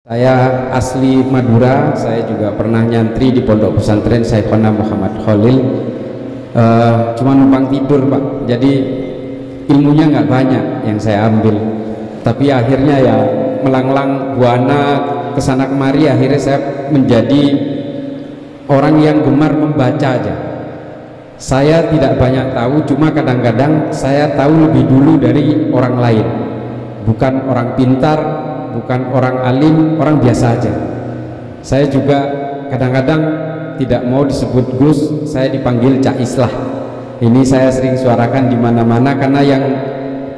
Saya asli Madura, saya juga pernah nyantri di Pondok Pesantren Syekhona Muhammad Khalil. Cuma numpang tidur Pak, jadi ilmunya nggak banyak yang saya ambil. Tapi akhirnya ya melanglang buana kesana kemari, akhirnya saya menjadi orang yang gemar membaca aja. Saya tidak banyak tahu, cuma kadang-kadang saya tahu lebih dulu dari orang lain. Bukan orang pintar, bukan orang alim, orang biasa aja. Saya juga kadang-kadang tidak mau disebut Gus, saya dipanggil Cak Islah. Ini saya sering suarakan di mana-mana karena yang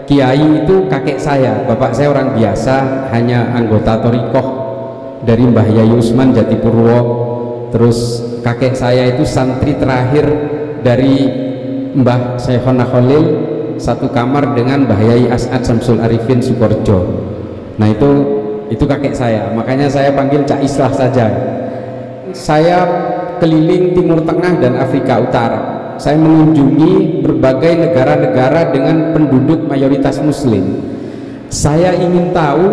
kiai itu kakek saya. Bapak saya orang biasa, hanya anggota Thorikoh dari Mbah Yayi Usman Jatipurwo. Terus kakek saya itu santri terakhir dari Mbah Syekhona Khalil, satu kamar dengan Mbah Yayi As'ad Samsul Arifin Sukorjo. Nah itu kakek saya, makanya saya panggil Cak Islah saja. Saya keliling Timur Tengah dan Afrika Utara. Saya mengunjungi berbagai negara-negara dengan penduduk mayoritas Muslim. Saya ingin tahu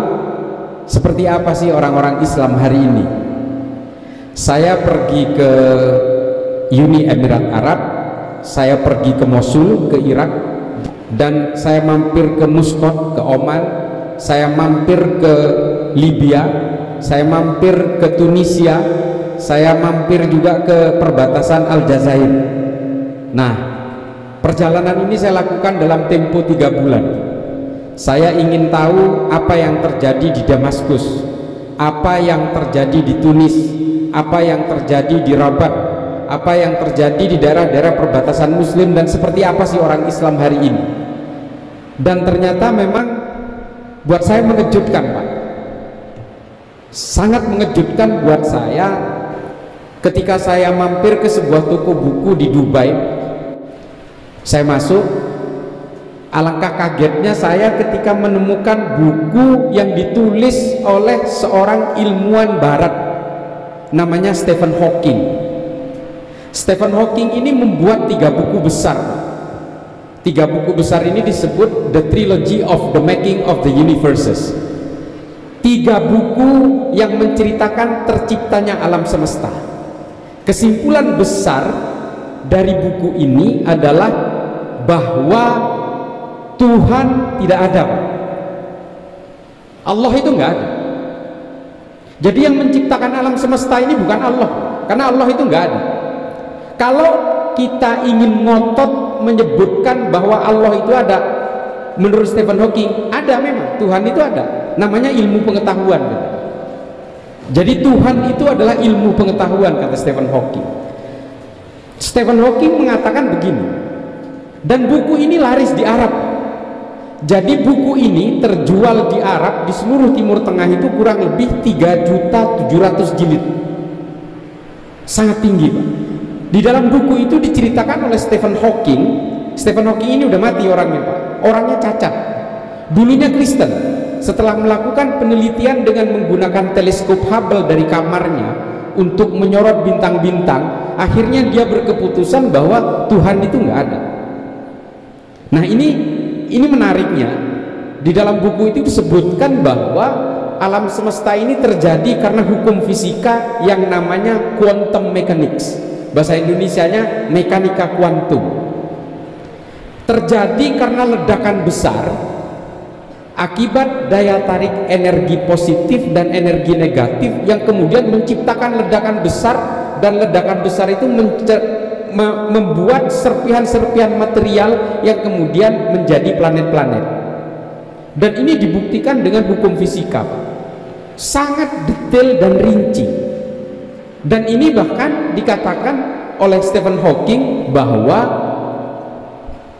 seperti apa sih orang-orang Islam hari ini. Saya pergi ke Uni Emirat Arab, saya pergi ke Mosul, ke Irak, dan saya mampir ke Muscat, ke Oman, saya mampir ke Libya, saya mampir ke Tunisia, saya mampir juga ke perbatasan Aljazair. Nah, perjalanan ini saya lakukan dalam tempo 3 bulan. Saya ingin tahu apa yang terjadi di Damaskus, apa yang terjadi di Tunis, apa yang terjadi di Rabat, apa yang terjadi di daerah-daerah perbatasan Muslim, dan seperti apa sih orang Islam hari ini. Dan ternyata memang buat saya mengejutkan Pak, sangat mengejutkan buat saya ketika saya mampir ke sebuah toko buku di Dubai. Saya masuk, alangkah kagetnya saya ketika menemukan buku yang ditulis oleh seorang ilmuwan barat namanya Stephen Hawking. Stephen Hawking ini membuat 3 buku besar. 3 buku besar ini disebut The Trilogy of the Making of the Universes. 3 buku yang menceritakan terciptanya alam semesta. Kesimpulan besar dari buku ini adalah bahwa Tuhan tidak ada. Allah itu nggak ada. Jadi yang menciptakan alam semesta ini bukan Allah, karena Allah itu nggak ada. Kalau kita ingin ngotot menyebutkan bahwa Allah itu ada, menurut Stephen Hawking ada, memang Tuhan itu ada, namanya ilmu pengetahuan. Jadi Tuhan itu adalah ilmu pengetahuan, kata Stephen Hawking. Stephen Hawking mengatakan begini, dan buku ini laris di Arab. Jadi buku ini terjual di Arab, di seluruh Timur Tengah itu kurang lebih 3.700.000 jilid. Sangat tinggi Pak. Di dalam buku itu diceritakan oleh Stephen Hawking. Stephen Hawking ini udah mati orangnya Pak, orangnya cacat. Dulunya Kristen. Setelah melakukan penelitian dengan menggunakan teleskop Hubble dari kamarnya untuk menyorot bintang-bintang, akhirnya dia berkeputusan bahwa Tuhan itu nggak ada. Nah ini menariknya, di dalam buku itu disebutkan bahwa alam semesta ini terjadi karena hukum fisika yang namanya quantum mechanics. Bahasa Indonesianya mekanika kuantum. Terjadi karena ledakan besar akibat daya tarik energi positif dan energi negatif yang kemudian menciptakan ledakan besar, dan ledakan besar itu membuat serpihan-serpihan material yang kemudian menjadi planet-planet. Dan ini dibuktikan dengan hukum fisika, sangat detail dan rinci. Dan ini bahkan dikatakan oleh Stephen Hawking bahwa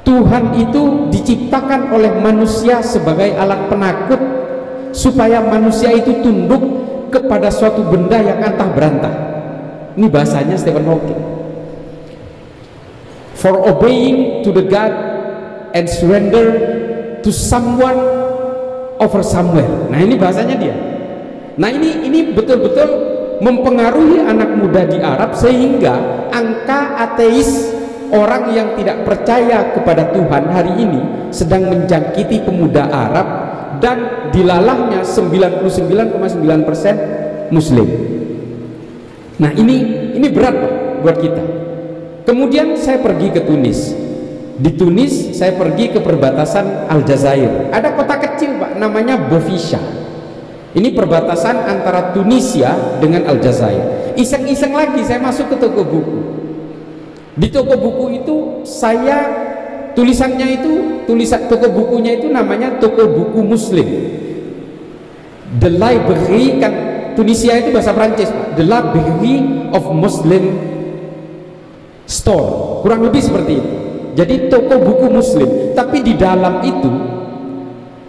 Tuhan itu diciptakan oleh manusia sebagai alat penakut supaya manusia itu tunduk kepada suatu benda yang antah berantah. Ini bahasanya Stephen Hawking. For obeying to the God and surrender to someone over somewhere. Nah ini bahasanya dia. Nah ini betul-betul mempengaruhi anak muda di Arab, sehingga angka ateis, orang yang tidak percaya kepada Tuhan hari ini sedang menjangkiti pemuda Arab dan dilalahnya 99,9% muslim. Nah ini berat Pak buat kita. Kemudian saya pergi ke Tunis. Di Tunis saya pergi ke perbatasan Aljazair. Ada kota kecil Pak, namanya Bofisha. Ini perbatasan antara Tunisia dengan Aljazair. Iseng-iseng lagi saya masuk ke toko buku. Di toko buku itu tulisan toko bukunya itu namanya toko buku Muslim. The Library, kan Tunisia itu bahasa Prancis Pak. The Library of Muslim Store, kurang lebih seperti itu. Jadi toko buku Muslim, tapi di dalam itu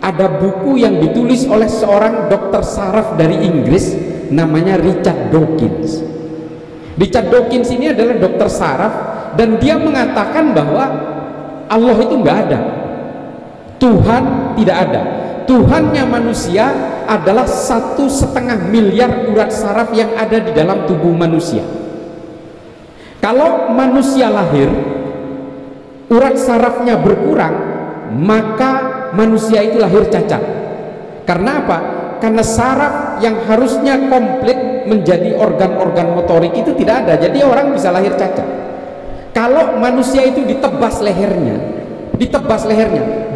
ada buku yang ditulis oleh seorang dokter saraf dari Inggris namanya Richard Dawkins. Richard Dawkins ini adalah dokter saraf dan dia mengatakan bahwa Allah itu nggak ada, Tuhan tidak ada. Tuhannya manusia adalah 1,5 miliar urat saraf yang ada di dalam tubuh manusia. Kalau manusia lahir urat sarafnya berkurang, maka manusia itu lahir cacat. Karena apa? Karena saraf yang harusnya komplit menjadi organ-organ motorik itu tidak ada, jadi orang bisa lahir cacat. Kalau manusia itu ditebas lehernya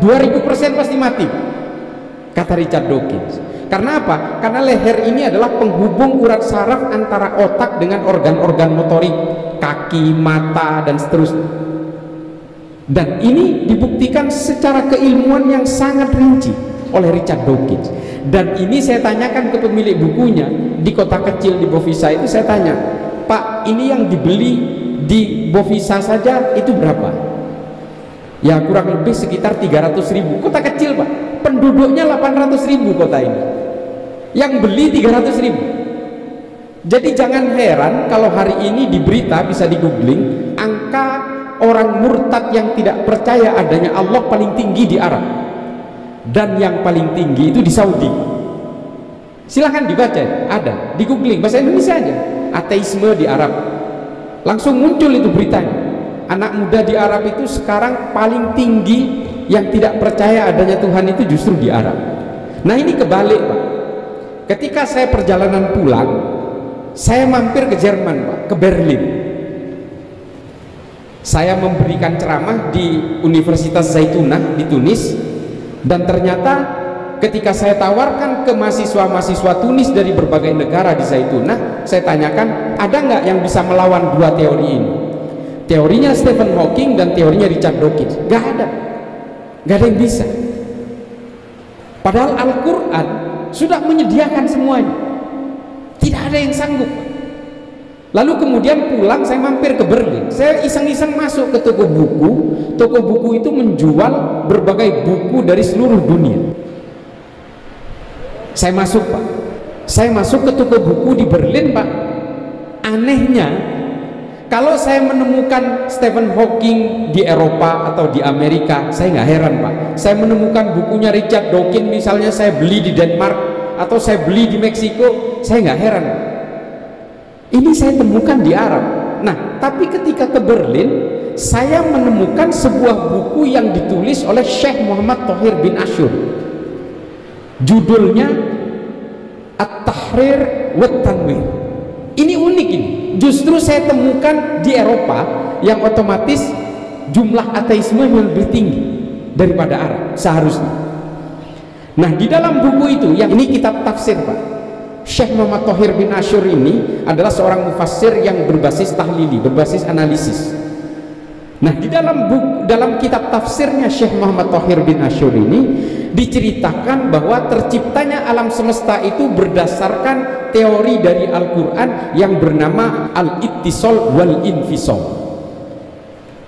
2000% pasti mati, kata Richard Dawkins. Karena apa? Karena leher ini adalah penghubung urat saraf antara otak dengan organ-organ motorik, kaki, mata, dan seterusnya. Dan ini dibuktikan secara keilmuan yang sangat rinci oleh Richard Dawkins. Dan ini saya tanyakan ke pemilik bukunya di kota kecil di Bofisha itu, saya tanya, Pak, ini yang dibeli di Bofisha saja itu berapa? Ya kurang lebih sekitar 300.000. Kota kecil Pak, penduduknya 800.000 kota ini, yang beli 300.000. Jadi jangan heran kalau hari ini di berita bisa di googling, angka orang murtad yang tidak percaya adanya Allah paling tinggi di Arab, dan yang paling tinggi itu di Saudi. Silahkan dibaca, ada di googling bahasa Indonesia aja, ateisme di Arab, langsung muncul itu beritanya. Anak muda di Arab itu sekarang paling tinggi yang tidak percaya adanya Tuhan itu justru di Arab. Nah ini kebalik Pak. Ketika saya perjalanan pulang, saya mampir ke Jerman Pak, ke Berlin. Saya memberikan ceramah di Universitas Zaitunah di Tunis, dan ternyata ketika saya tawarkan ke mahasiswa-mahasiswa Tunis dari berbagai negara di Zaitunah, saya tanyakan, ada nggak yang bisa melawan dua teori ini? Teorinya Stephen Hawking dan teorinya Richard Dawkins. Nggak ada yang bisa. Padahal Al-Quran sudah menyediakan semuanya, tidak ada yang sanggup. Lalu kemudian pulang saya mampir ke Berlin, saya iseng-iseng masuk ke toko buku. Toko buku itu menjual berbagai buku dari seluruh dunia. Saya masuk Pak, saya masuk ke toko buku di Berlin Pak. Anehnya, kalau saya menemukan Stephen Hawking di Eropa atau di Amerika, saya nggak heran Pak. Saya menemukan bukunya Richard Dawkins misalnya, saya beli di Denmark atau saya beli di Meksiko, saya nggak heran. Ini saya temukan di Arab. Nah, tapi ketika ke Berlin, saya menemukan sebuah buku yang ditulis oleh Syekh Muhammad Thohir bin Ashur. Judulnya At-Tahrir wa Tanwir. Ini unik ini. Justru saya temukan di Eropa yang otomatis jumlah ateisme yang lebih tinggi daripada Arab seharusnya. Nah, di dalam buku itu, yang ini kitab tafsir Pak, Syekh Muhammad Thohir bin Ashur ini adalah seorang mufassir yang berbasis tahlili, berbasis analisis. Nah, di dalam kitab tafsirnya Syekh Muhammad Thohir bin Ashur ini diceritakan bahwa terciptanya alam semesta itu berdasarkan teori dari Al-Quran yang bernama Al-Ittisal wal-Infisal.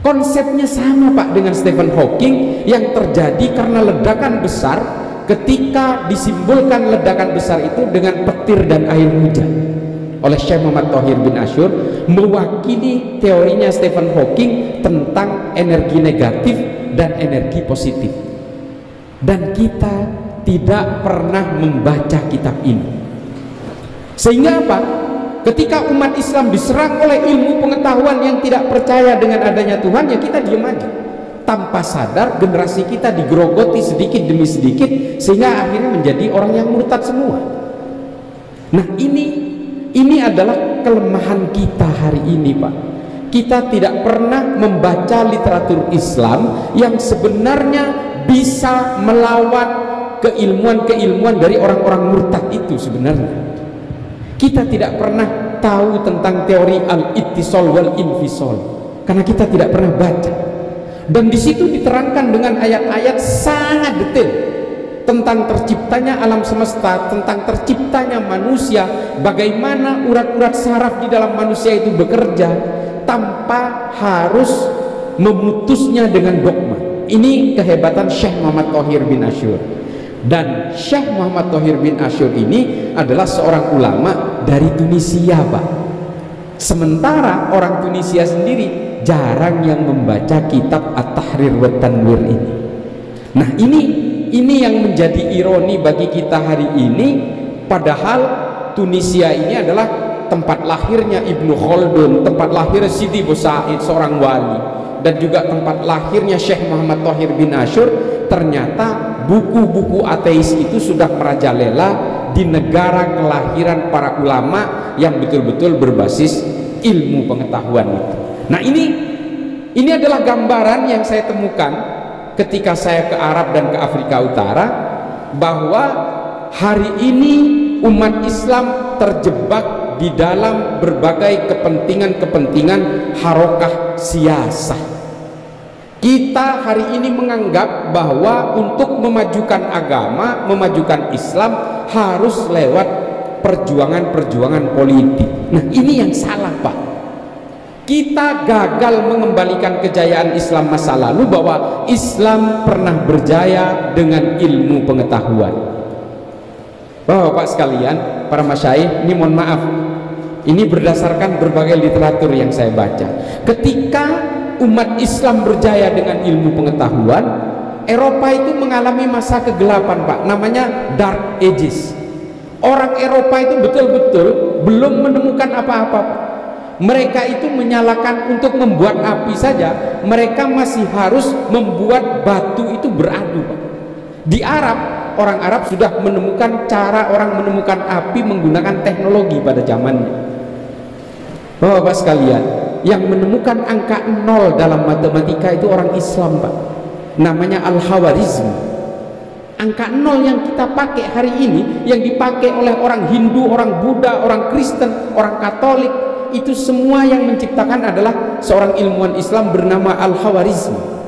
Konsepnya sama Pak dengan Stephen Hawking, yang terjadi karena ledakan besar. Ketika disimbolkan ledakan besar itu dengan petir dan air hujan oleh Syekh Muhammad Thohir bin Ashur, mewakili teorinya Stephen Hawking tentang energi negatif dan energi positif. Dan kita tidak pernah membaca kitab ini, sehingga apa? Ketika umat Islam diserang oleh ilmu pengetahuan yang tidak percaya dengan adanya Tuhan, ya kita diam aja, tanpa sadar generasi kita digerogoti sedikit demi sedikit sehingga akhirnya menjadi orang yang murtad semua. Nah, ini adalah kelemahan kita hari ini, Pak. Kita tidak pernah membaca literatur Islam yang sebenarnya bisa melawan keilmuan-keilmuan dari orang-orang murtad itu sebenarnya. Kita tidak pernah tahu tentang teori al-ittisal wal infisal karena kita tidak pernah baca. Dan di situ diterangkan dengan ayat-ayat sangat detail tentang terciptanya alam semesta, tentang terciptanya manusia, bagaimana urat-urat saraf di dalam manusia itu bekerja tanpa harus memutusnya dengan dogma. Ini kehebatan Syekh Muhammad Thohir bin Asyur. Dan Syekh Muhammad Thohir bin Asyur ini adalah seorang ulama dari Tunisia, Pak. Sementara orang Tunisia sendiri jarang yang membaca kitab At-Tahrir wa Tanwir ini. Nah, ini yang menjadi ironi bagi kita hari ini, padahal Tunisia ini adalah tempat lahirnya Ibnu Khaldun, tempat lahir Sidi Bosaid, seorang wali, dan juga tempat lahirnya Syekh Muhammad Thohir bin Asyur. Ternyata buku-buku ateis itu sudah merajalela di negara kelahiran para ulama yang betul-betul berbasis ilmu pengetahuan itu. Nah, ini adalah gambaran yang saya temukan ketika saya ke Arab dan ke Afrika Utara, bahwa hari ini umat Islam terjebak di dalam berbagai kepentingan-kepentingan harokah siasah. Kita hari ini menganggap bahwa untuk memajukan agama, memajukan Islam harus lewat perjuangan-perjuangan politik. Nah, ini yang salah, Pak. Kita gagal mengembalikan kejayaan Islam masa lalu, bahwa Islam pernah berjaya dengan ilmu pengetahuan. Bapak-bapak sekalian, para masyayikh, ini mohon maaf, ini berdasarkan berbagai literatur yang saya baca. Ketika umat Islam berjaya dengan ilmu pengetahuan, Eropa itu mengalami masa kegelapan, Pak, namanya Dark Ages. Orang Eropa itu betul-betul belum menemukan apa-apa. Mereka itu menyalakan untuk membuat api saja, mereka masih harus membuat batu itu beradu, Pak. Di Arab, orang Arab sudah menemukan cara orang menemukan api menggunakan teknologi pada zamannya. Bapak-bapak sekalian, yang menemukan angka 0 dalam matematika itu orang Islam, Pak. Namanya Al-Khawarizmi. Angka 0 yang kita pakai hari ini, yang dipakai oleh orang Hindu, orang Buddha, orang Kristen, orang Katolik, itu semua yang menciptakan adalah seorang ilmuwan Islam bernama Al-Khawarizmi.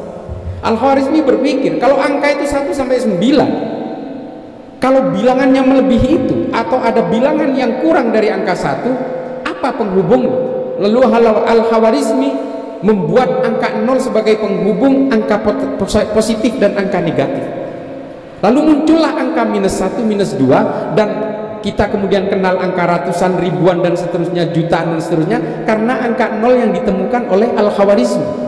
Al-Khawarizmi berpikir kalau angka itu 1 sampai 9, kalau bilangannya melebihi itu atau ada bilangan yang kurang dari angka 1, apa penghubungnya? Lalu Al-Khawarizmi membuat angka 0 sebagai penghubung angka positif dan angka negatif. Lalu muncullah angka -1, -2, dan kita kemudian kenal angka ratusan, ribuan, dan seterusnya, jutaan, dan seterusnya, karena angka 0 yang ditemukan oleh Al-Khawarizmi.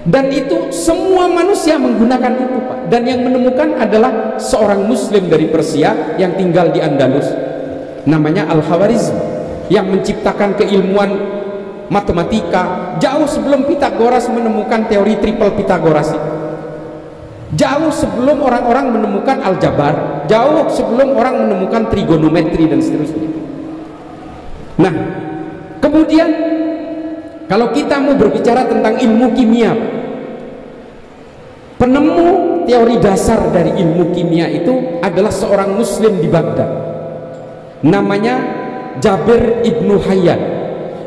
Dan itu semua manusia menggunakan itu, Pak. Dan yang menemukan adalah seorang Muslim dari Persia yang tinggal di Andalus, namanya Al-Khawarizmi, yang menciptakan keilmuan matematika jauh sebelum Pitagoras menemukan teori triple Pitagoras itu. Jauh sebelum orang-orang menemukan aljabar, jauh sebelum orang menemukan trigonometri dan seterusnya. Nah, kemudian kalau kita mau berbicara tentang ilmu kimia, penemu teori dasar dari ilmu kimia itu adalah seorang Muslim di Baghdad, namanya Jabir Ibnu Hayyan,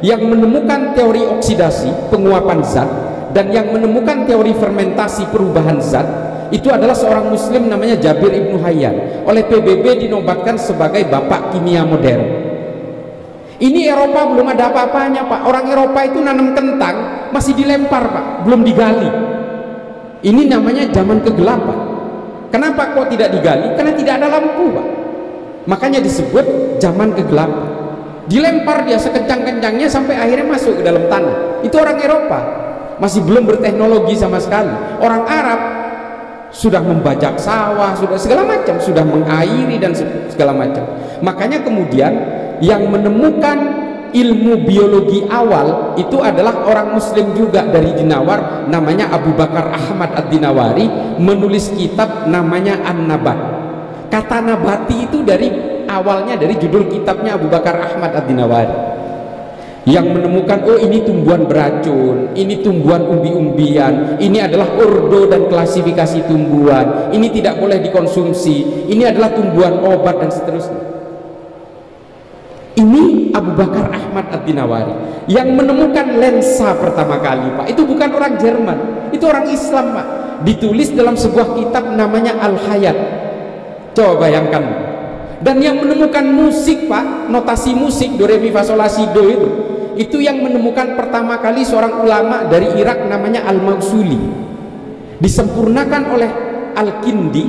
yang menemukan teori oksidasi, penguapan zat, dan yang menemukan teori fermentasi, perubahan zat. Itu adalah seorang Muslim namanya Jabir Ibnu Hayyan. Oleh PBB dinobatkan sebagai bapak kimia modern. Ini Eropa belum ada apa-apanya, Pak. Orang Eropa itu nanam kentang masih dilempar, Pak, belum digali. Ini namanya zaman kegelapan. Kenapa kok tidak digali? Karena tidak ada lampu, Pak. Makanya disebut zaman kegelapan. Dilempar dia sekencang-kencangnya sampai akhirnya masuk ke dalam tanah. Itu orang Eropa, masih belum berteknologi sama sekali. Orang Arab sudah membajak sawah, sudah segala macam, sudah mengairi dan segala macam. Makanya kemudian yang menemukan ilmu biologi awal itu adalah orang muslim juga dari Dinawar, namanya Abu Bakar Ahmad Ad-Dinawari, menulis kitab namanya An-Nabat. Kata nabati itu dari awalnya dari judul kitabnya Abu Bakar Ahmad Ad-Dinawari, yang menemukan oh ini tumbuhan beracun, ini tumbuhan umbi-umbian, ini adalah ordo dan klasifikasi tumbuhan, ini tidak boleh dikonsumsi, ini adalah tumbuhan obat dan seterusnya. Ini Abu Bakar Ahmad Ad-Dinawari yang menemukan lensa pertama kali, Pak. Itu bukan orang Jerman, itu orang Islam, Pak. Ditulis dalam sebuah kitab namanya Al-Hayat. Coba bayangkan. Dan yang menemukan musik, Pak, notasi musik do re mi fa sol la si do itu yang menemukan pertama kali seorang ulama dari Irak namanya Al-Mausuli. Disempurnakan oleh Al-Kindi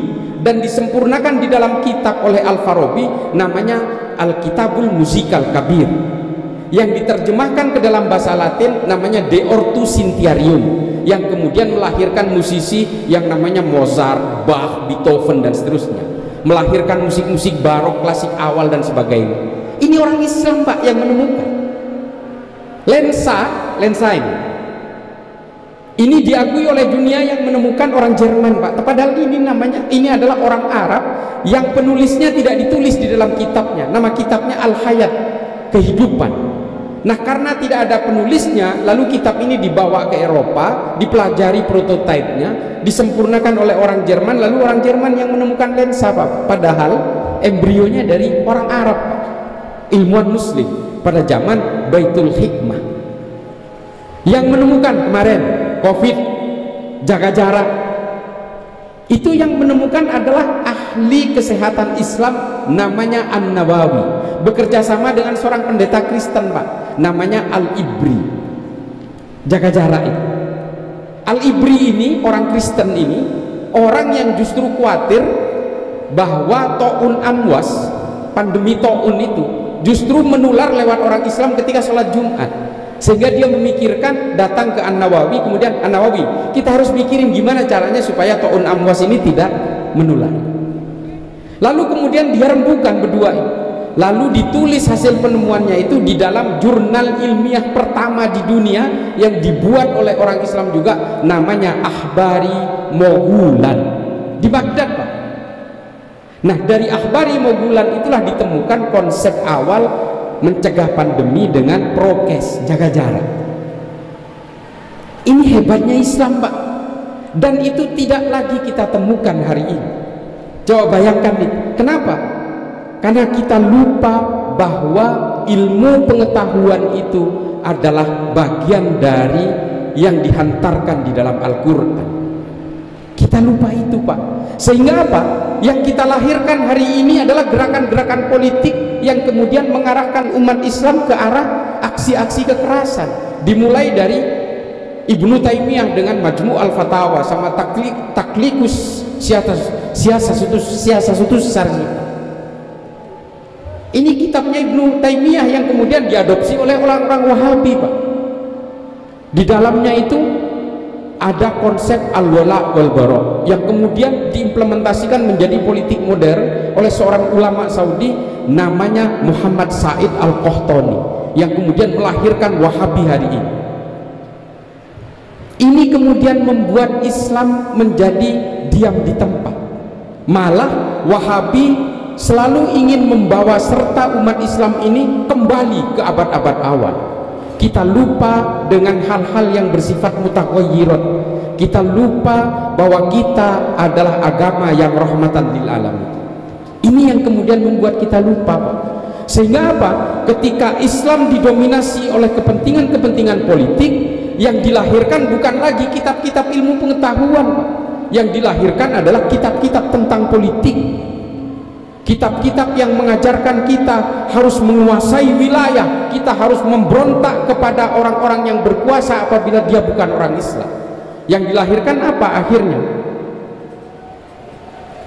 dan disempurnakan di dalam kitab oleh Al-Farabi namanya Al-Kitabul Musikal Kabir, yang diterjemahkan ke dalam bahasa Latin namanya De Ortu Sintiarium, yang kemudian melahirkan musisi yang namanya Mozart, Bach, Beethoven dan seterusnya, melahirkan musik-musik barok, klasik awal dan sebagainya. Ini orang Islam, Pak, yang menemukan lensa ini diakui oleh dunia yang menemukan orang Jerman, Pak. Padahal ini adalah orang Arab yang penulisnya tidak ditulis di dalam kitabnya. Nama kitabnya Al-Hayat, kehidupan. Nah, karena tidak ada penulisnya, lalu kitab ini dibawa ke Eropa, dipelajari prototipenya, disempurnakan oleh orang Jerman, lalu orang Jerman yang menemukan lensa, Pak. Padahal embrionya dari orang Arab, Pak. Ilmuwan muslim pada zaman Baitul Hikmah. Yang menemukan kemarin COVID, jaga jarak, itu yang menemukan adalah ahli kesehatan Islam namanya An-Nawawi, bekerja sama dengan seorang pendeta Kristen, Pak, namanya Al-Ibri. Jaga jarak itu. Al-Ibri ini orang Kristen, ini orang yang justru khawatir bahwa Ta'un Amwas, pandemi Ta'un itu justru menular lewat orang Islam ketika sholat Jumat, sehingga dia memikirkan datang ke An-Nawawi. Kemudian An-Nawawi, kita harus mikirin gimana caranya supaya Ta'un Amwas ini tidak menular. Lalu kemudian dia rembukan berdua ini, lalu ditulis hasil penemuannya itu di dalam jurnal ilmiah pertama di dunia yang dibuat oleh orang Islam juga, namanya Akhbari Moghulan di Baghdad, Pak. Nah, dari Akhbari Moghulan itulah ditemukan konsep awal mencegah pandemi dengan prokes, jaga jarak. Ini hebatnya Islam, Pak, dan itu tidak lagi kita temukan hari ini. Coba bayangkan nih, kenapa? Karena kita lupa bahwa ilmu pengetahuan itu adalah bagian dari yang dihantarkan di dalam Al-Quran. Kita lupa itu, Pak. Sehingga apa? Yang kita lahirkan hari ini adalah gerakan-gerakan politik yang kemudian mengarahkan umat Islam ke arah aksi-aksi kekerasan. Dimulai dari Ibnu Taimiyah dengan Majmu' al-Fatawa sama Taklikus Siyasatus Syar'i. Ini kitabnya Ibnu Taimiyah yang kemudian diadopsi oleh orang-orang Wahabi, Pak. Di dalamnya itu ada konsep al-wala wal bara yang kemudian diimplementasikan menjadi politik modern oleh seorang ulama Saudi namanya Muhammad Said Al-Qahtani, yang kemudian melahirkan Wahabi hari ini. Ini kemudian membuat Islam menjadi diam di tempat. Malah Wahabi selalu ingin membawa serta umat Islam ini kembali ke abad-abad awal. Kita lupa dengan hal-hal yang bersifat mutaghayyirat. Kita lupa bahwa kita adalah agama yang rahmatan lil alamin. Ini yang kemudian membuat kita lupa, Pak. Sehingga apa? Ketika Islam didominasi oleh kepentingan-kepentingan politik, yang dilahirkan bukan lagi kitab-kitab ilmu pengetahuan, Pak. Yang dilahirkan adalah kitab-kitab tentang politik. Kitab-kitab yang mengajarkan kita harus menguasai wilayah, kita harus memberontak kepada orang-orang yang berkuasa apabila dia bukan orang Islam. Yang dilahirkan apa akhirnya?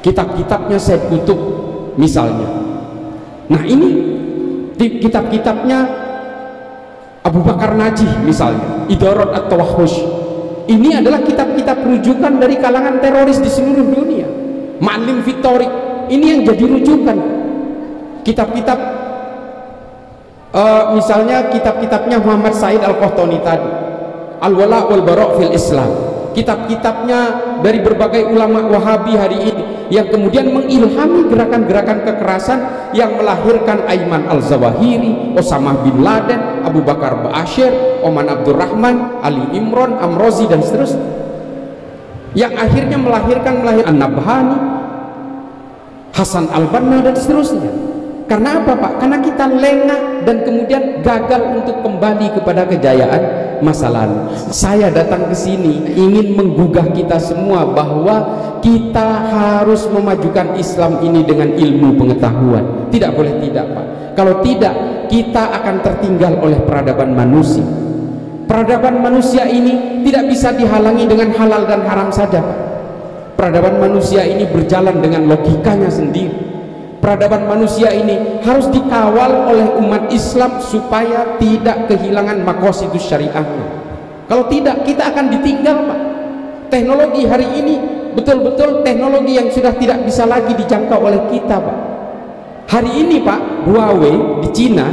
Kitab-kitabnya Said Qutb misalnya. Nah, ini di kitab-kitabnya Abu Bakar Najih misalnya, Idarat at-Tawahhush. Ini adalah kitab-kitab rujukan dari kalangan teroris di seluruh dunia. Ma'lim Fitorik, ini yang jadi rujukan. Kitab-kitab Misalnya kitab-kitabnya Muhammad Said Al-Qahtani tadi, Al-Wala' wal Bara' fil Islam, kitab-kitabnya dari berbagai ulama Wahabi hari ini yang kemudian mengilhami gerakan-gerakan kekerasan yang melahirkan Ayman Al-Zawahiri, Osama bin Laden, Abu Bakar Ba'asyir, Oman Abdurrahman, Ali Imran, Amrozi dan seterusnya, yang akhirnya melahirkan An-Nabhani, Hasan Al-Banna dan seterusnya. Karena apa Pak? Karena kita lengah dan kemudian gagal untuk kembali kepada kejayaan masa lalu. Saya datang ke sini ingin menggugah kita semua bahwa kita harus memajukan Islam ini dengan ilmu pengetahuan. Tidak boleh tidak Pak. Kalau tidak, kita akan tertinggal oleh peradaban manusia. Peradaban manusia ini tidak bisa dihalangi dengan halal dan haram saja Pak. Peradaban manusia ini berjalan dengan logikanya sendiri. Peradaban manusia ini harus dikawal oleh umat Islam supaya tidak kehilangan maqasidus syariahnya. Kalau tidak, kita akan ditinggal Pak. Teknologi hari ini betul-betul teknologi yang sudah tidak bisa lagi dijangkau oleh kita Pak. Hari ini Pak, Huawei di Cina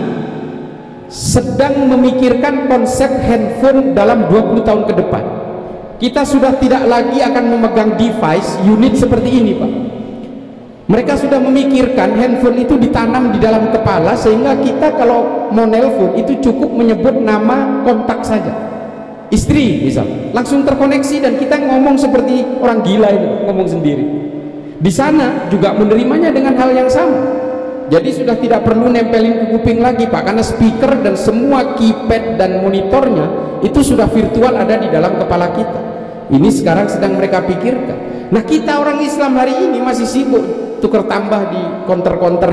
sedang memikirkan konsep handphone dalam 20 tahun ke depan. Kita sudah tidak lagi akan memegang device unit seperti ini Pak. Mereka sudah memikirkan handphone itu ditanam di dalam kepala, sehingga kita kalau mau nelpon itu cukup menyebut nama kontak saja, istri misal, langsung terkoneksi dan kita ngomong seperti orang gila itu, ngomong sendiri. Di sana juga menerimanya dengan hal yang sama. Jadi sudah tidak perlu nempelin ke kuping lagi Pak, karena speaker dan semua keypad dan monitornya itu sudah virtual ada di dalam kepala kita. Ini sekarang sedang mereka pikirkan. Nah, kita orang Islam hari ini masih sibuk tukar tambah di konter-konter.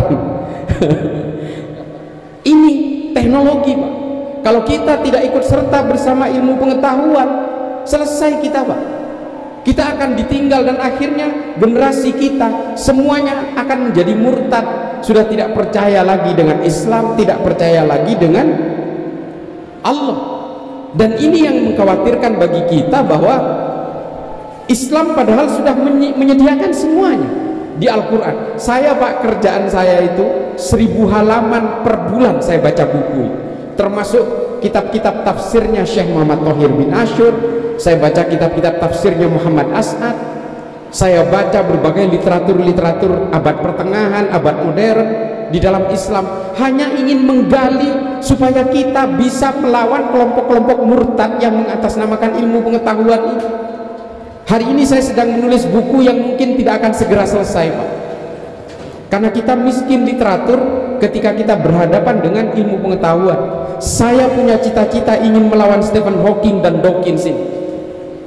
Ini teknologi Pak. Kalau kita tidak ikut serta bersama ilmu pengetahuan, selesai kita Pak. Kita akan ditinggal dan akhirnya generasi kita semuanya akan menjadi murtad, sudah tidak percaya lagi dengan Islam, tidak percaya lagi dengan Allah. Dan ini yang mengkhawatirkan bagi kita, bahwa Islam padahal sudah menyediakan semuanya di Al-Quran. Saya Pak, kerjaan saya itu 1000 halaman per bulan saya baca buku, termasuk kitab-kitab tafsirnya Syekh Muhammad Thohir bin Ashur, saya baca kitab-kitab tafsirnya Muhammad As'ad, saya baca berbagai literatur-literatur abad pertengahan, abad modern di dalam Islam, hanya ingin menggali supaya kita bisa melawan kelompok-kelompok murtad yang mengatasnamakan ilmu pengetahuan ini. Hari ini saya sedang menulis buku yang mungkin tidak akan segera selesai Pak, karena kita miskin literatur ketika kita berhadapan dengan ilmu pengetahuan. Saya punya cita-cita ingin melawan Stephen Hawking dan Dawkins ini.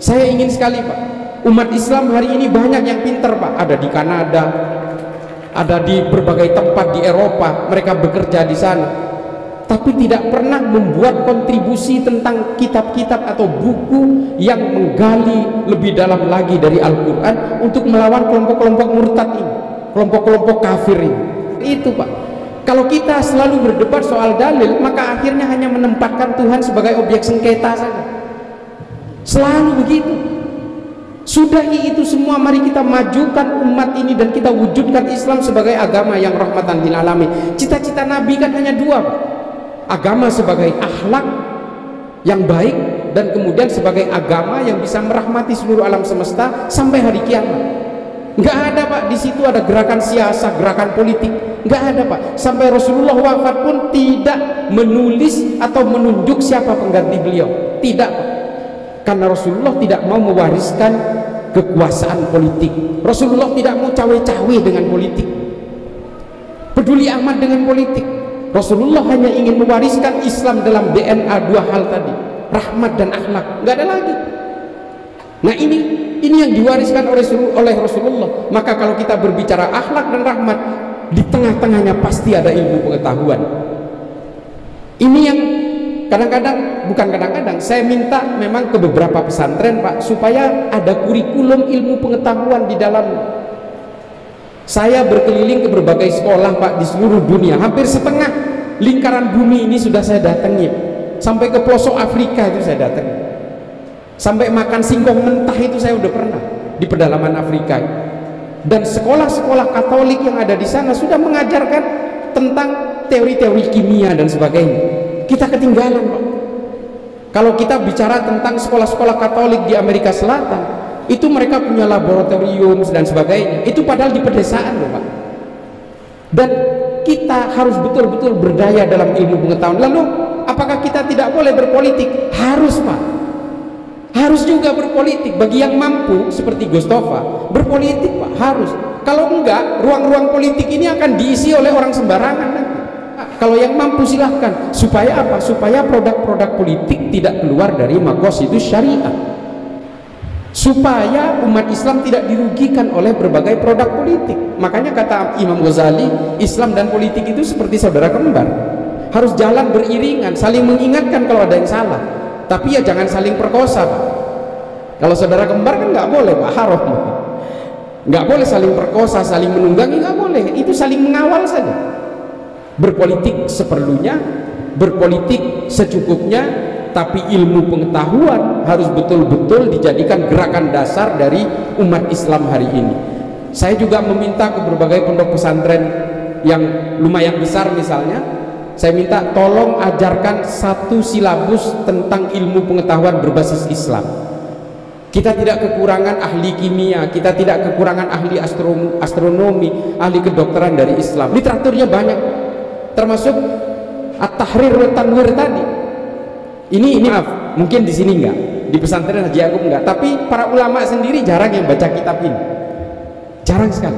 Saya ingin sekali Pak, umat Islam hari ini banyak yang pinter Pak, ada di Kanada, ada di berbagai tempat di Eropa, mereka bekerja di sana, tapi tidak pernah membuat kontribusi tentang kitab-kitab atau buku yang menggali lebih dalam lagi dari Al-Quran untuk melawan kelompok-kelompok murtad ini, kelompok-kelompok kafir ini. Itu Pak. Kalau kita selalu berdebat soal dalil, maka akhirnya hanya menempatkan Tuhan sebagai objek sengketa saja. Selalu begitu. Sudahi itu semua, mari kita majukan umat ini dan kita wujudkan Islam sebagai agama yang rahmatan lil alamin. Cita-cita Nabi kan hanya dua Pak. Agama sebagai akhlak yang baik, dan kemudian sebagai agama yang bisa merahmati seluruh alam semesta sampai hari kiamat. Nggak ada Pak, di situ ada gerakan siasat, gerakan politik, nggak ada Pak. Sampai Rasulullah wafat pun tidak menulis atau menunjuk siapa pengganti beliau, tidak Pak. Karena Rasulullah tidak mau mewariskan kekuasaan politik. Rasulullah tidak mau cawe-cawe dengan politik, peduli amat dengan politik. Rasulullah hanya ingin mewariskan Islam dalam DNA dua hal tadi, rahmat dan akhlak, nggak ada lagi. Nah ini yang diwariskan oleh Rasulullah. Maka kalau kita berbicara akhlak dan rahmat, di tengah-tengahnya pasti ada ilmu pengetahuan. Ini yang bukan kadang-kadang saya minta memang ke beberapa pesantren Pak, supaya ada kurikulum ilmu pengetahuan di dalam. Saya berkeliling ke berbagai sekolah Pak di seluruh dunia, hampir setengah lingkaran bumi ini sudah saya datangi, sampai ke pelosok Afrika itu saya datangi, sampai makan singkong mentah itu saya udah pernah di pedalaman Afrika. Dan sekolah-sekolah Katolik yang ada di sana sudah mengajarkan tentang teori-teori kimia dan sebagainya. Kita ketinggalan, Pak. Kalau kita bicara tentang sekolah-sekolah Katolik di Amerika Selatan, itu mereka punya laboratorium dan sebagainya. Itu padahal di pedesaan loh, Pak. Dan kita harus betul-betul berdaya dalam ilmu pengetahuan. Lalu apakah kita tidak boleh berpolitik? Harus, Pak. Harus juga berpolitik. Bagi yang mampu seperti Gustofa, berpolitik, Pak, harus. Kalau enggak, ruang-ruang politik ini akan diisi oleh orang sembarangan nanti. Kalau yang mampu silahkan. Supaya apa? Supaya produk-produk politik tidak keluar dari maqasidus syariah, supaya umat Islam tidak dirugikan oleh berbagai produk politik. Makanya kata Imam Ghazali, Islam dan politik itu seperti saudara kembar, harus jalan beriringan, saling mengingatkan kalau ada yang salah, tapi ya jangan saling perkosa, Pak. Kalau saudara kembar kan nggak boleh, Pak, haram. Nggak boleh saling perkosa, saling menunggangi, nggak boleh. Itu saling mengawal saja. Berpolitik seperlunya, berpolitik secukupnya, tapi ilmu pengetahuan harus betul-betul dijadikan gerakan dasar dari umat Islam hari ini. Saya juga meminta ke berbagai pondok pesantren yang lumayan besar misalnya, saya minta tolong ajarkan satu silabus tentang ilmu pengetahuan berbasis Islam. Kita tidak kekurangan ahli kimia, kita tidak kekurangan ahli astronomi, ahli kedokteran dari Islam. Literaturnya banyak, termasuk At-Tahrir wa Tanwir tadi. Ini maaf, mungkin di sini enggak, di pesantren Haji Ya'qub enggak, tapi para ulama sendiri jarang yang baca kitab ini, jarang sekali.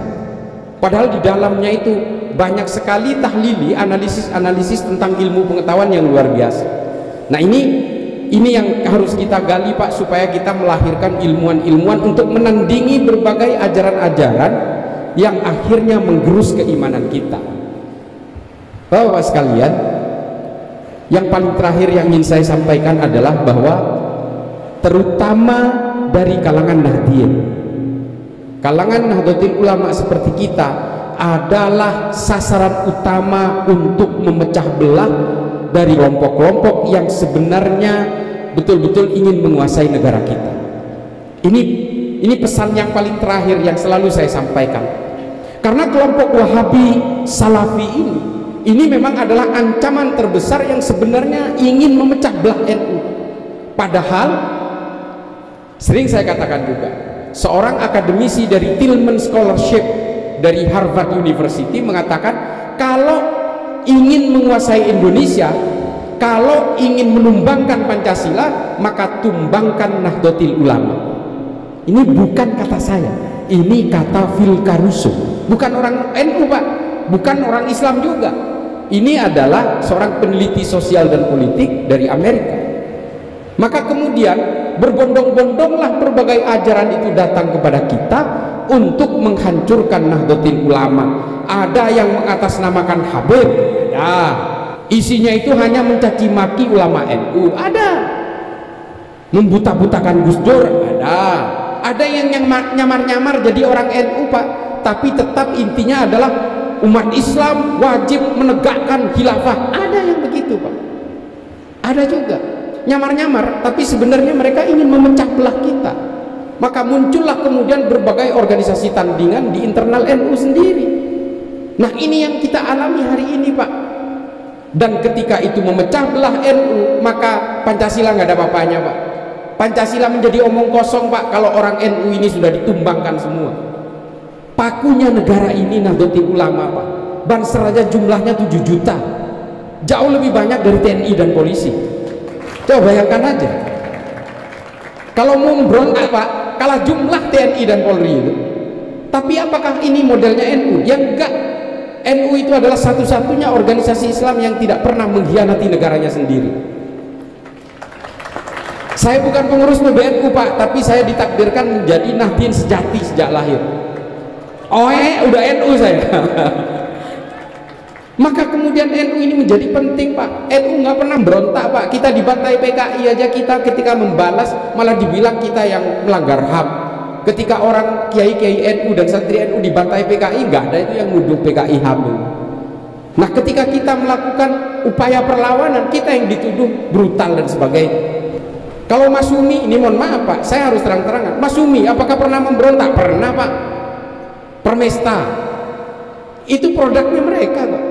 Padahal di dalamnya itu banyak sekali tahlili, analisis tentang ilmu pengetahuan yang luar biasa. Nah ini yang harus kita gali, Pak, supaya kita melahirkan ilmuwan-ilmuwan untuk menandingi berbagai ajaran-ajaran yang akhirnya menggerus keimanan kita. Bapak sekalian, yang paling terakhir yang ingin saya sampaikan adalah bahwa terutama dari kalangan Nahdien, kalangan Nahdlatul Ulama seperti kita adalah sasaran utama untuk memecah belah dari kelompok-kelompok yang sebenarnya betul-betul ingin menguasai negara kita. Ini pesan yang paling terakhir yang selalu saya sampaikan. Karena kelompok Wahabi Salafi ini memang adalah ancaman terbesar yang sebenarnya ingin memecah belah NU. Padahal sering saya katakan juga, seorang akademisi dari Tillman Scholarship dari Harvard University mengatakan, kalau ingin menguasai Indonesia, kalau ingin menumbangkan Pancasila, maka tumbangkan Nahdlatul Ulama. Ini bukan kata saya, ini kata Phil Caruso, bukan orang NU, Pak, bukan orang Islam juga. Ini adalah seorang peneliti sosial dan politik dari Amerika. Maka kemudian berbondong-bondonglah berbagai ajaran itu datang kepada kita untuk menghancurkan Nahdlatul Ulama. Ada yang mengatasnamakan Habib, ada. Isinya itu hanya mencaci maki ulama NU, ada. Membuta-butakan Gus Dur, ada. Ada yang nyamar-nyamar jadi orang NU, Pak, tapi tetap intinya adalah umat Islam wajib menegakkan khilafah. Ada yang begitu, Pak. Ada juga nyamar-nyamar, tapi sebenarnya mereka ingin memecah belah kita. Maka muncullah kemudian berbagai organisasi tandingan di internal NU sendiri. Nah, ini yang kita alami hari ini, Pak. Dan ketika itu memecah belah NU, maka Pancasila nggak ada apa-apanya, Pak. Pancasila menjadi omong kosong, Pak, kalau orang NU ini sudah ditumbangkan semua. Pakunya negara ini Nahdlatul Ulama, Pak. Banser aja jumlahnya 7 juta, jauh lebih banyak dari TNI dan polisi. Coba bayangkan aja, kalau mau memberontak, Pak, kalah jumlah TNI dan Polri itu. Tapi apakah ini modelnya NU? Ya enggak. NU itu adalah satu-satunya organisasi Islam yang tidak pernah mengkhianati negaranya sendiri. Saya bukan pengurus PBNU, Pak, tapi saya ditakdirkan menjadi Nahdien sejati sejak lahir. Udah NU saya. Maka kemudian NU ini menjadi penting, Pak. NU nggak pernah berontak, Pak. Kita dibantai PKI aja, kita ketika membalas malah dibilang kita yang melanggar HAM. Ketika orang kiai-kiai NU dan santri NU dibantai PKI, nggak ada itu yang nuduh PKI HAM. Nah, ketika kita melakukan upaya perlawanan, kita yang dituduh brutal dan sebagainya. Kalau Mas Sumi, ini mohon maaf, Pak, saya harus terang-terangan. Mas Sumi, apakah pernah memberontak? Pernah, Pak. Permesta itu produknya mereka, Pak.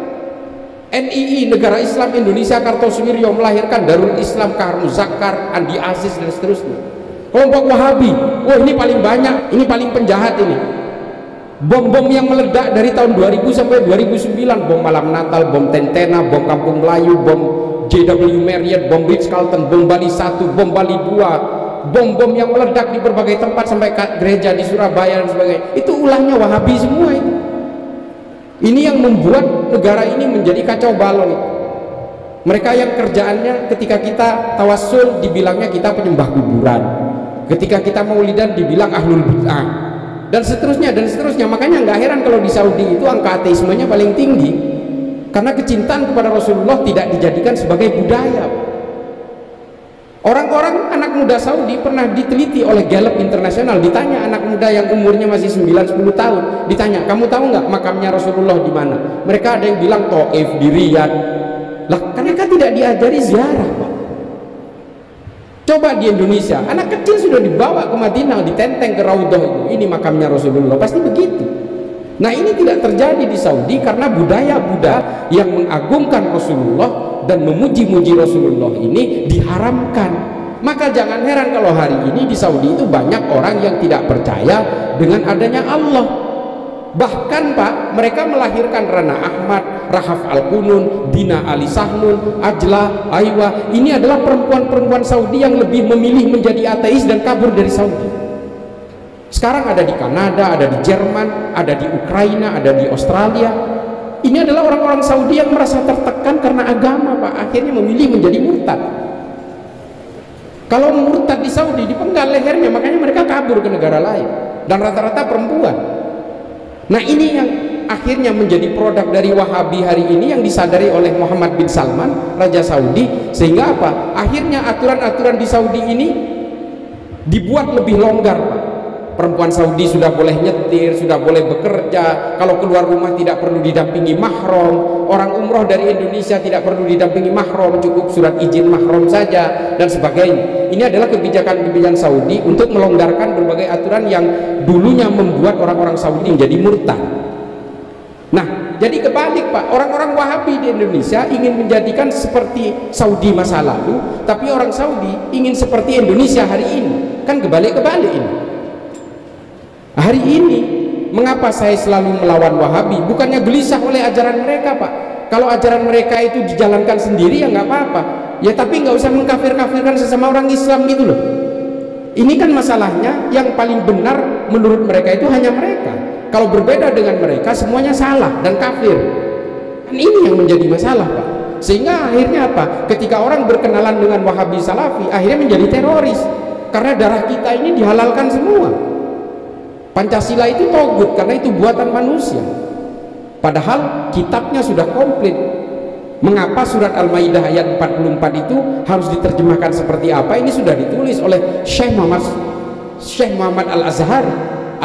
NII, Negara Islam Indonesia Kartosuwiryo, melahirkan Darul Islam Kahar Muzakkar, Andi Aziz, dan seterusnya. Kelompok Wahabi, wah ini paling banyak, ini paling penjahat ini. Bom-bom yang meledak dari tahun 2000 sampai 2009, bom malam Natal, bom Tentena, bom Kampung Melayu, bom JW Marriott, bom Ritz-Carlton, bom Bali 1, bom Bali 2, bom-bom yang meledak di berbagai tempat sampai gereja di Surabaya dan sebagainya. Itu ulahnya Wahabi semua itu. Ini yang membuat negara ini menjadi kacau balau. Mereka yang kerjaannya ketika kita tawassul dibilangnya kita penyembah kuburan, ketika kita maulidan dibilang ahlul bid'ah, dan seterusnya dan seterusnya. Makanya nggak heran kalau di Saudi itu angka ateismenya paling tinggi, karena kecintaan kepada Rasulullah tidak dijadikan sebagai budaya. Orang-orang anak muda Saudi pernah diteliti oleh Gallup Internasional, ditanya anak muda yang umurnya masih 9-10 tahun, ditanya, kamu tahu nggak makamnya Rasulullah di mana? Mereka ada yang bilang Taif, di Riyadh. Lah, mereka tidak diajari ziarah, Pak. Coba di Indonesia, anak kecil sudah dibawa ke Madinah, ditenteng ke Raudhah itu, ini makamnya Rasulullah, pasti begitu. Nah, ini tidak terjadi di Saudi karena budaya-budaya yang mengagungkan Rasulullah dan memuji-muji Rasulullah ini diharamkan. Maka jangan heran kalau hari ini di Saudi itu banyak orang yang tidak percaya dengan adanya Allah. Bahkan Pak, mereka melahirkan Rana Ahmad, Rahaf Al-Qunun, Dina Ali Sahnun, Ajla, Aiwa. Ini adalah perempuan-perempuan Saudi yang lebih memilih menjadi ateis dan kabur dari Saudi. Sekarang ada di Kanada, ada di Jerman, ada di Ukraina, ada di Australia. Ini adalah orang-orang Saudi yang merasa tertekan karena agama, Pak. Akhirnya memilih menjadi murtad. Kalau murtad di Saudi dipenggal lehernya, makanya mereka kabur ke negara lain. Dan rata-rata perempuan. Nah, ini yang akhirnya menjadi produk dari Wahabi hari ini yang disadari oleh Muhammad bin Salman, Raja Saudi. Sehingga apa? Akhirnya aturan-aturan di Saudi ini dibuat lebih longgar, Pak. Perempuan Saudi sudah boleh nyetir, sudah boleh bekerja, kalau keluar rumah tidak perlu didampingi mahram, orang umroh dari Indonesia tidak perlu didampingi mahram, cukup surat izin mahram saja, dan sebagainya. Ini adalah kebijakan-kebijakan Saudi untuk melonggarkan berbagai aturan yang dulunya membuat orang-orang Saudi menjadi murtad. Nah, jadi kebalik, Pak. Orang-orang Wahabi di Indonesia ingin menjadikan seperti Saudi masa lalu, tapi orang Saudi ingin seperti Indonesia hari ini. Kan kebalik-kebalik ini. Hari ini mengapa saya selalu melawan Wahabi? Bukannya gelisah oleh ajaran mereka, Pak. Kalau ajaran mereka itu dijalankan sendiri ya nggak apa-apa. Ya tapi nggak usah mengkafir-kafirkan sesama orang Islam gitu loh. Ini kan masalahnya yang paling benar menurut mereka itu hanya mereka. Kalau berbeda dengan mereka semuanya salah dan kafir. Kan ini yang menjadi masalah, Pak. Sehingga akhirnya apa? Ketika orang berkenalan dengan Wahabi Salafi akhirnya menjadi teroris. Karena darah kita ini dihalalkan semua. Pancasila itu togut karena itu buatan manusia, padahal kitabnya sudah komplit. Mengapa surat Al-Maidah ayat 44 itu harus diterjemahkan seperti apa? Ini sudah ditulis oleh Syekh Muhammad Al-Azhari,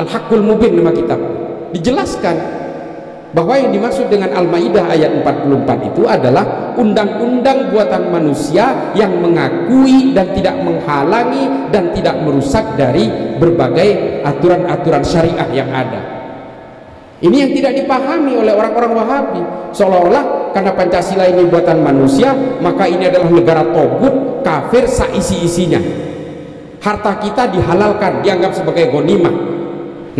Al-Haqqul Mubin nama kitab. Dijelaskan bahwa yang dimaksud dengan Al-Maidah ayat 44 itu adalah undang-undang buatan manusia yang mengakui dan tidak menghalangi dan tidak merusak dari berbagai aturan-aturan syariah yang ada. Ini yang tidak dipahami oleh orang-orang Wahabi, seolah-olah karena Pancasila ini buatan manusia maka ini adalah negara togut, kafir, saisi-isinya. Harta kita dihalalkan, dianggap sebagai ghanimah.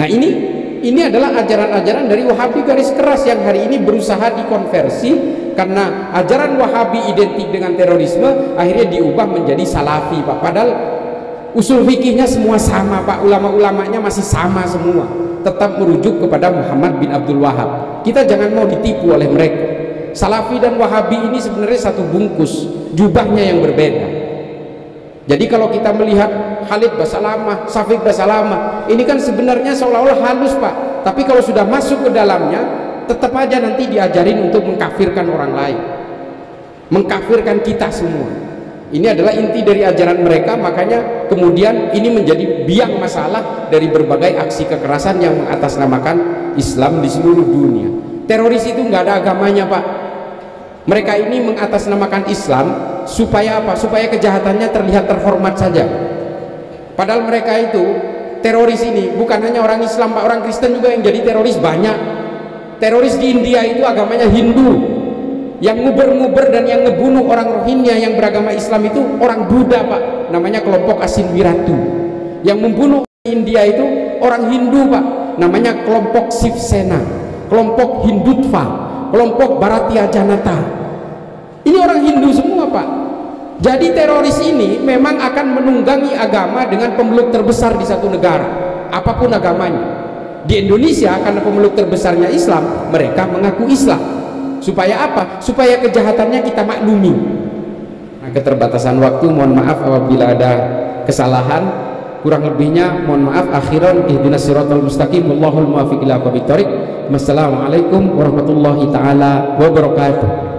Nah, ini adalah ajaran-ajaran dari Wahabi garis keras yang hari ini berusaha dikonversi karena ajaran Wahabi identik dengan terorisme akhirnya diubah menjadi Salafi, Pak. Padahal usul fikihnya semua sama, Pak. Ulama-ulamanya masih sama semua, tetap merujuk kepada Muhammad bin Abdul Wahab. Kita jangan mau ditipu oleh mereka. Salafi dan Wahabi ini sebenarnya satu bungkus, jubahnya yang berbeda. Jadi kalau kita melihat Khalid Basalamah, Syafiq Basalamah, ini kan sebenarnya seolah-olah halus, Pak. Tapi kalau sudah masuk ke dalamnya, tetap aja nanti diajarin untuk mengkafirkan orang lain, mengkafirkan kita semua. Ini adalah inti dari ajaran mereka. Makanya kemudian ini menjadi biang masalah dari berbagai aksi kekerasan yang mengatasnamakan Islam di seluruh dunia. Teroris itu nggak ada agamanya, Pak. Mereka ini mengatasnamakan Islam supaya apa? Supaya kejahatannya terlihat terhormat saja. Padahal mereka itu teroris ini bukan hanya orang Islam, Pak, orang Kristen juga yang jadi teroris banyak. Teroris di India itu agamanya Hindu. Yang nguber-nguber dan yang ngebunuh orang Rohingya yang beragama Islam itu orang Buddha Pak, namanya kelompok Asin Wiratu. Yang membunuh India itu orang Hindu Pak, namanya kelompok Shiv Sena, kelompok Hindutva, kelompok Bharatiya Janata. Ini orang Hindu semua Pak. Jadi teroris ini memang akan menunggangi agama dengan pemeluk terbesar di satu negara, apapun agamanya. Di Indonesia karena pemeluk terbesarnya Islam, mereka mengaku Islam. Supaya apa? Supaya kejahatannya kita maklumi. Nah, keterbatasan waktu, mohon maaf apabila ada kesalahan, kurang lebihnya mohon maaf. Akhiran ihdinas siratal mustaqim, wallahul muwaffiq ila aqwamit thoriq. Wassalamualaikum warahmatullahi taala wabarakatuh.